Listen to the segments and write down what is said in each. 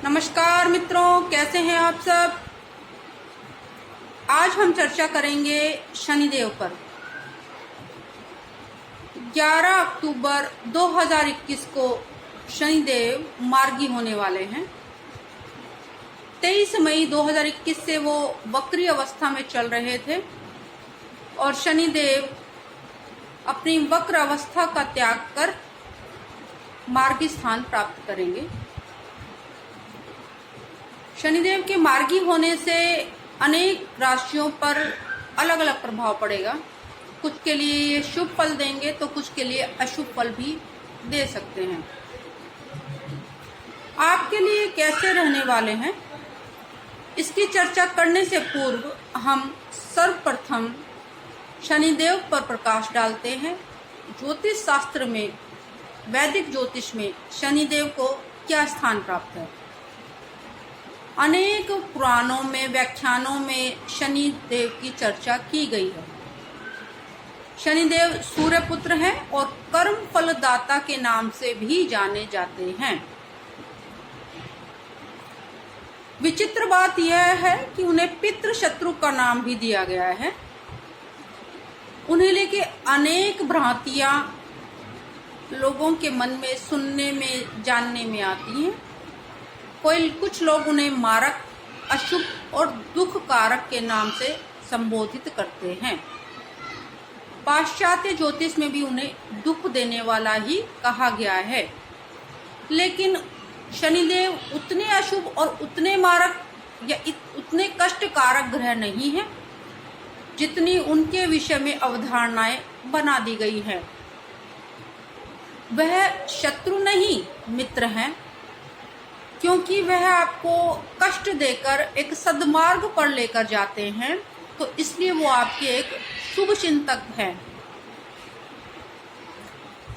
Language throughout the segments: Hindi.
नमस्कार मित्रों, कैसे हैं आप सब। आज हम चर्चा करेंगे शनिदेव पर। 11 अक्टूबर 2021 को शनिदेव मार्गी होने वाले हैं। 23 मई 2021 से वो वक्री अवस्था में चल रहे थे और शनिदेव अपनी वक्र अवस्था का त्याग कर मार्गी स्थान प्राप्त करेंगे। शनिदेव के मार्गी होने से अनेक राशियों पर अलग अलग प्रभाव पड़ेगा। कुछ के लिए ये शुभ फल देंगे तो कुछ के लिए अशुभ फल भी दे सकते हैं। आपके लिए कैसे रहने वाले हैं, इसकी चर्चा करने से पूर्व हम सर्वप्रथम शनिदेव पर प्रकाश डालते हैं। ज्योतिष शास्त्र में, वैदिक ज्योतिष में शनिदेव को क्या स्थान प्राप्त है। अनेक पुराणों में, व्याख्यानों में शनि देव की चर्चा की गई है। शनिदेव सूर्यपुत्र हैं और कर्म फलदाता के नाम से भी जाने जाते हैं। विचित्र बात यह है कि उन्हें पितृ शत्रु का नाम भी दिया गया है। उन्हें लेके अनेक भ्रांतियां लोगों के मन में सुनने में, जानने में आती हैं। कुछ लोग उन्हें मारक, अशुभ और दुख कारक के नाम से संबोधित करते हैं। पाश्चात्य ज्योतिष में भी उन्हें दुख देने वाला ही कहा गया है। लेकिन शनिदेव उतने अशुभ और उतने मारक या उतने कष्ट कारक ग्रह नहीं है जितनी उनके विषय में अवधारणाएं बना दी गई है। वह शत्रु नहीं, मित्र हैं, क्योंकि वह आपको कष्ट देकर एक सद्मार्ग पर लेकर जाते हैं, तो इसलिए वो आपके एक शुभ चिंतक हैं।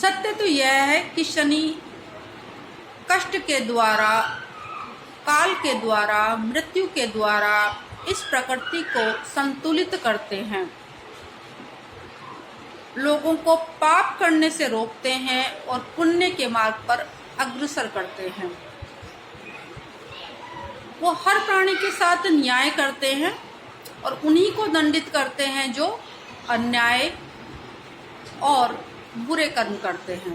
सत्य तो यह है कि शनि कष्ट के द्वारा, काल के द्वारा, मृत्यु के द्वारा इस प्रकृति को संतुलित करते हैं, लोगों को पाप करने से रोकते हैं और पुण्य के मार्ग पर अग्रसर करते हैं। वो हर प्राणी के साथ न्याय करते हैं और उन्हीं को दंडित करते हैं जो अन्याय और बुरे कर्म करते हैं।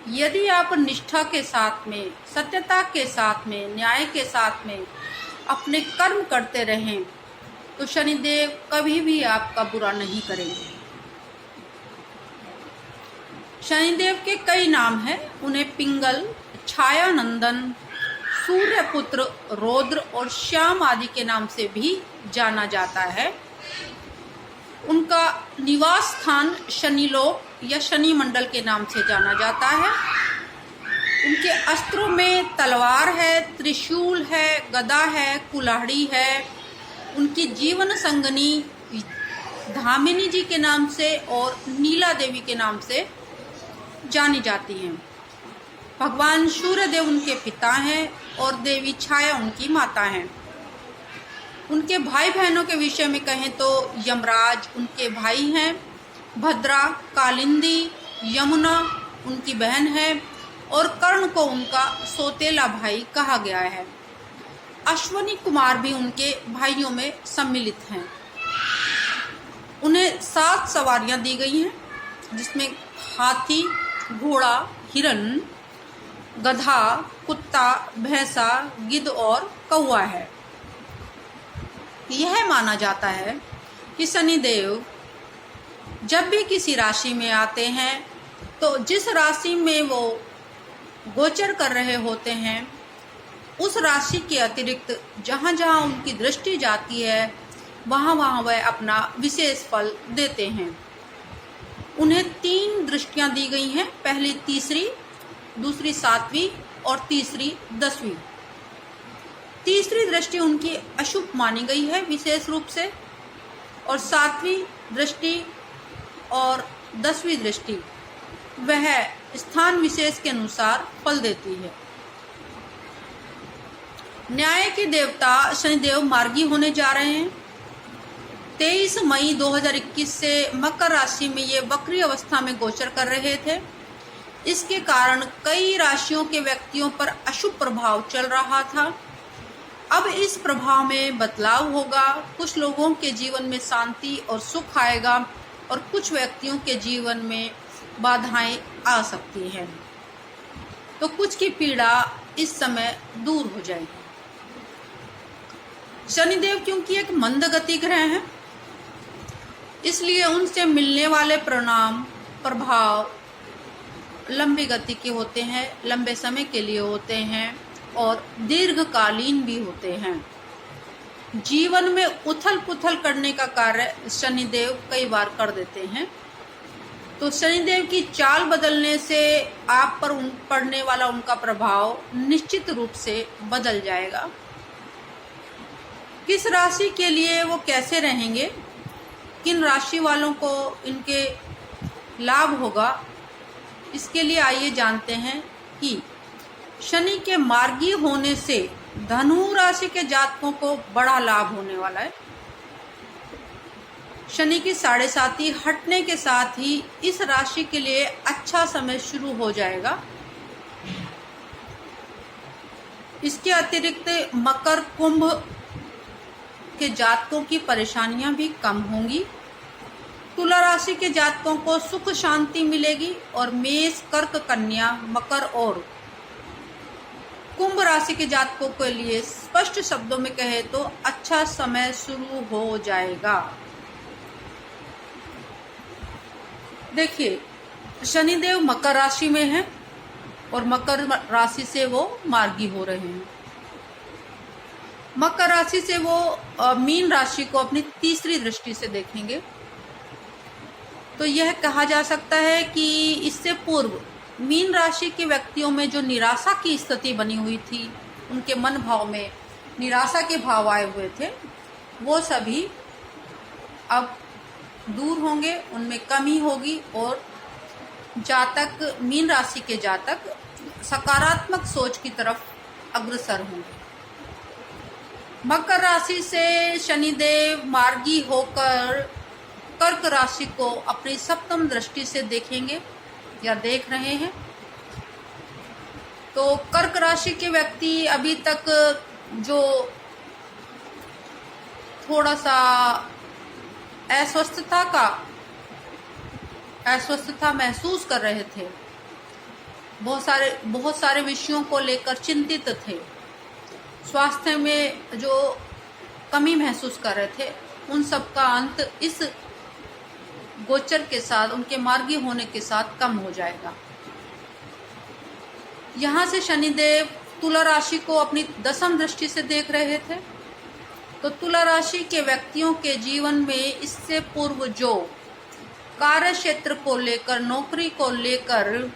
यदि आप निष्ठा के साथ में, सत्यता के साथ में, न्याय के साथ में अपने कर्म करते रहें तो शनिदेव कभी भी आपका बुरा नहीं करेंगे। शनिदेव के कई नाम हैं। उन्हें पिंगल, छायानंदन, सूर्यपुत्र, रौद्र और श्याम आदि के नाम से भी जाना जाता है। उनका निवास स्थान शनिलोक या शनि मंडल के नाम से जाना जाता है। उनके अस्त्रों में तलवार है, त्रिशूल है, गदा है, कुल्हाड़ी है। उनकी जीवन संगनी धामिनी जी के नाम से और नीला देवी के नाम से जानी जाती हैं। भगवान सूर्यदेव उनके पिता हैं और देवी छाया उनकी माता हैं। उनके भाई बहनों के विषय में कहें तो यमराज उनके भाई हैं, भद्रा, कालिंदी, यमुना उनकी बहन है और कर्ण को उनका सौतेला भाई कहा गया है। अश्वनी कुमार भी उनके भाइयों में सम्मिलित हैं। उन्हें 7 सवारियां दी गई हैं, जिसमें हाथी, घोड़ा, हिरण, गधा, कुत्ता, भैंसा, गिद्ध और कौवा है। यह माना जाता है कि शनिदेव जब भी किसी राशि में आते हैं तो जिस राशि में वो गोचर कर रहे होते हैं उस राशि के अतिरिक्त जहाँ जहाँ उनकी दृष्टि जाती है वहाँ वहाँ वह अपना विशेष फल देते हैं। उन्हें 3 दृष्टियाँ दी गई हैं। पहली तीसरी, दूसरी 7वीं और तीसरी 10वीं। तीसरी दृष्टि उनकी अशुभ मानी गई है विशेष रूप से, और 7वीं दृष्टि और 10वीं दृष्टि वह स्थान विशेष के अनुसार फल देती है। न्याय के देवता शनिदेव मार्गी होने जा रहे हैं। 23 मई 2021 से मकर राशि में ये वक्री अवस्था में गोचर कर रहे थे। इसके कारण कई राशियों के व्यक्तियों पर अशुभ प्रभाव चल रहा था। अब इस प्रभाव में बदलाव होगा। कुछ लोगों के जीवन में शांति और सुख आएगा और कुछ व्यक्तियों के जीवन में बाधाएं आ सकती हैं। तो कुछ की पीड़ा इस समय दूर हो जाएगी। शनिदेव क्योंकि एक मंद गति ग्रह हैं, इसलिए उनसे मिलने वाले परिणाम प्रभाव लंबी गति के होते हैं, लंबे समय के लिए होते हैं और दीर्घकालीन भी होते हैं। जीवन में उथल पुथल करने का कार्य शनिदेव कई बार कर देते हैं। तो शनिदेव की चाल बदलने से आप पर पड़ने वाला उनका प्रभाव निश्चित रूप से बदल जाएगा। किस राशि के लिए वो कैसे रहेंगे, किन राशि वालों को इनके लाभ होगा, इसके लिए आइए जानते हैं कि शनि के मार्गी होने से धनु राशि के जातकों को बड़ा लाभ होने वाला है। शनि की 7.5 हटने के साथ ही इस राशि के लिए अच्छा समय शुरू हो जाएगा। इसके अतिरिक्त मकर कुंभ के जातकों की परेशानियां भी कम होंगी। तुला राशि के जातकों को सुख शांति मिलेगी और मेष, कर्क, कन्या, मकर और कुंभ राशि के जातकों के लिए स्पष्ट शब्दों में कहे तो अच्छा समय शुरू हो जाएगा। देखिए, शनिदेव मकर राशि में हैं और मकर राशि से वो मार्गी हो रहे हैं। मकर राशि से वो मीन राशि को अपनी तीसरी दृष्टि से देखेंगे। तो यह कहा जा सकता है कि इससे पूर्व मीन राशि के व्यक्तियों में जो निराशा की स्थिति बनी हुई थी, उनके मन भाव में निराशा के भाव आए हुए थे, वो सभी अब दूर होंगे, उनमें कमी होगी और जातक, मीन राशि के जातक सकारात्मक सोच की तरफ अग्रसर होंगे। मकर राशि से शनिदेव मार्गी होकर कर्क राशि को अपनी सप्तम दृष्टि से देखेंगे या देख रहे हैं। तो कर्क राशि के व्यक्ति अभी तक जो थोड़ा सा अस्वस्थता महसूस कर रहे थे, बहुत सारे विषयों को लेकर चिंतित थे, स्वास्थ्य में जो कमी महसूस कर रहे थे, उन सब का अंत इस गोचर के साथ, उनके मार्गी होने के साथ कम हो जाएगा। यहाँ से शनिदेव तुला राशि को अपनी दसम दृष्टि से देख रहे थे। तो तुला राशि के व्यक्तियों के जीवन में इससे पूर्व जो कार्य क्षेत्र को लेकर, नौकरी को लेकर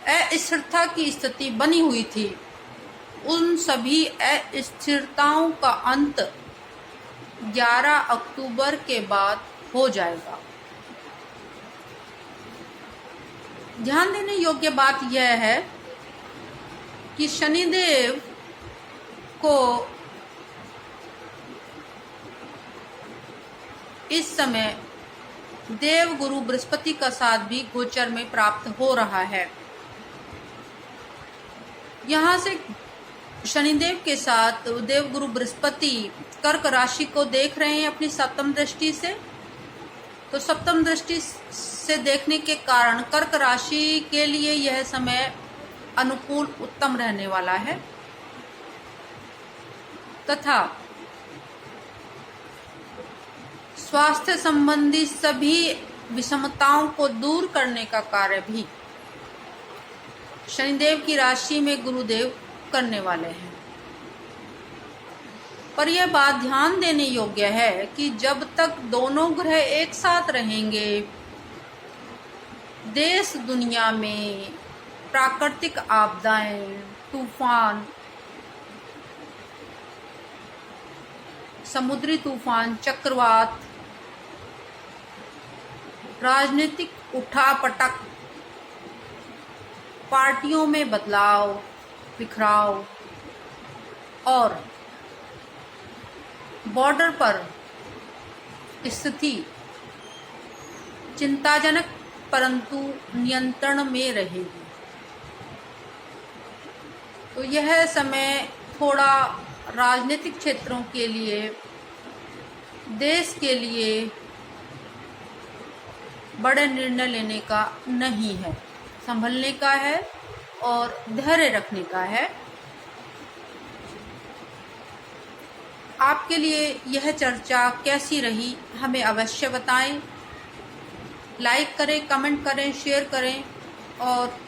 अस्थिरता की स्थिति बनी हुई थी, उन सभी अस्थिरताओं का अंत 11 अक्टूबर के बाद हो जाएगा। ध्यान देने योग्य बात यह है कि शनिदेव को इस समय देव गुरु बृहस्पति का साथ भी गोचर में प्राप्त हो रहा है। यहाँ से शनिदेव के साथ देव गुरु बृहस्पति कर्क राशि को देख रहे हैं अपनी सप्तम दृष्टि से। तो सप्तम दृष्टि से देखने के कारण कर्क राशि के लिए यह समय अनुकूल, उत्तम रहने वाला है तथा स्वास्थ्य संबंधी सभी विषमताओं को दूर करने का कार्य भी शनिदेव की राशि में गुरुदेव करने वाले हैं। पर यह बात ध्यान देने योग्य है कि जब तक दोनों ग्रह एक साथ रहेंगे, देश दुनिया में प्राकृतिक आपदाएं, तूफान, समुद्री तूफान, चक्रवात, राजनीतिक उठापटक, पार्टियों में बदलाव, बिखराव और बॉर्डर पर स्थिति चिंताजनक परंतु नियंत्रण में रहेगी। तो यह समय थोड़ा राजनीतिक क्षेत्रों के लिए, देश के लिए बड़े निर्णय लेने का नहीं है, संभलने का है और धैर्य रखने का है। आपके लिए यह चर्चा कैसी रही हमें अवश्य बताएं। लाइक करें, कमेंट करें, शेयर करें और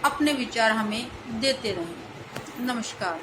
अपने विचार हमें देते रहें। नमस्कार।